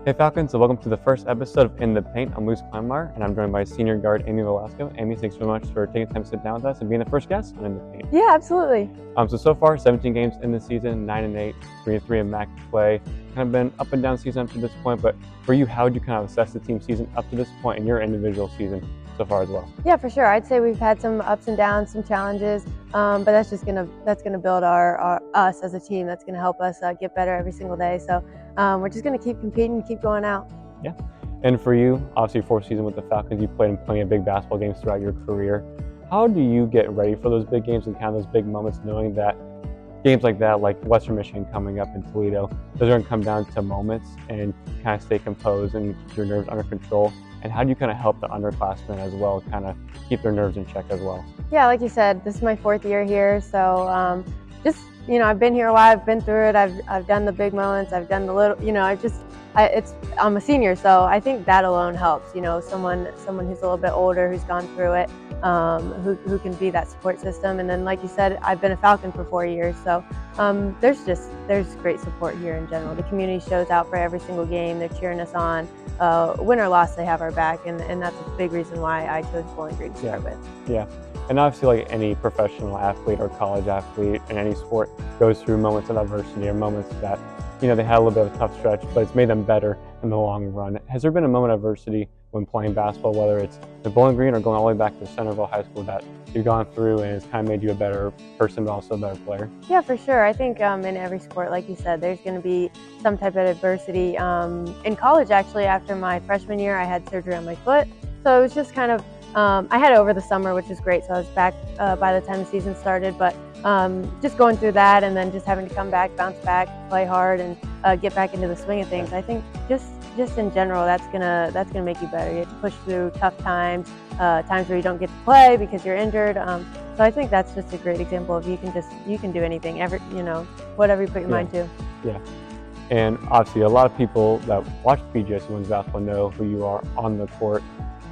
Hey Falcons, so welcome to the first episode of In the Paint. I'm Kleimeyer, and I'm joined by senior guard Amy Velasco. Amy, thanks so much for taking time to sit down with us and being the first guest on In the Paint. Yeah, absolutely. So far, 17 games in the season, 9-8, 3-3 in MAC play. Kind of been up and down season up to this point, but for you, how would you kind of assess the team season up to this point and your individual season so far as well? Yeah, for sure. I'd say we've had some ups and downs, some challenges, but that's gonna build us as a team. That's gonna help us get better every single day. So we're just gonna keep competing, keep going out. Yeah. And for you, obviously, fourth season with the Falcons, you played in plenty of big basketball games throughout your career. How do you get ready for those big games and kind of those big moments, knowing that games like that, like Western Michigan coming up in Toledo, those are going to come down to moments and kind of stay composed and keep your nerves under control? And how do you kind of help the underclassmen as well kind of keep their nerves in check as well? Yeah, like you said, this is my fourth year here, so I've been here a while. I've been through it. I've done the big moments. I've done the little. I'm a senior, so I think that alone helps. Someone who's a little bit older, who's gone through it, who can be that support system. And then, like you said, I've been a Falcon for 4 years, so there's great support here in general. The community shows out for every single game. They're cheering us on. Win or loss, they have our back, and that's a big reason why I chose Bowling Green to start with. Yeah. And obviously, like any professional athlete or college athlete in any sport goes through moments of adversity or moments that, they had a little bit of a tough stretch, but it's made them better in the long run. Has there been a moment of adversity when playing basketball, whether it's the Bowling Green or going all the way back to Centerville High School, that you've gone through and it's kind of made you a better person, but also a better player? Yeah, for sure. I think in every sport, like you said, there's going to be some type of adversity. In college, actually, after my freshman year, I had surgery on my foot. So it was just kind of, I had it over the summer, which was great. So I was back by the time the season started, but just going through that and then just having to come back, bounce back, play hard, and get back into the swing of things. I think just in general, that's gonna make you better. You have to push through tough times, times where you don't get to play because you're injured. So I think that's just a great example of you can do anything, whatever you put your mind to. Yeah. And obviously, a lot of people that watch BGSU women's basketball know who you are on the court.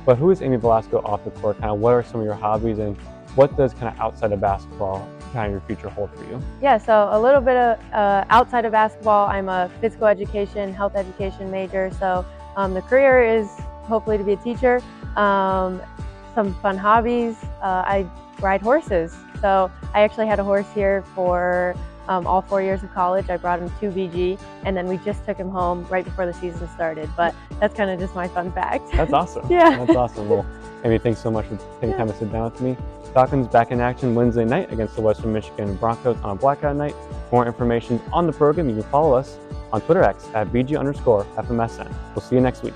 But who is Amy Velasco off the court? Kind of what are some of your hobbies, and what does kind of outside of basketball kind of your future hold for you? Yeah, so a little bit of outside of basketball, I'm a physical education, health education major. So the career is hopefully to be a teacher. Some fun hobbies, I ride horses. So I actually had a horse here for all 4 years of college. I brought him to BG, and then we just took him home right before the season started. But that's kind of just my fun fact. That's awesome. Yeah. That's awesome. Well, Amy, thanks so much for taking time to sit down with me. Falcons back in action Wednesday night against the Western Michigan Broncos on blackout night. For more information on the program, you can follow us on Twitter X at BG_FMSN. We'll see you next week.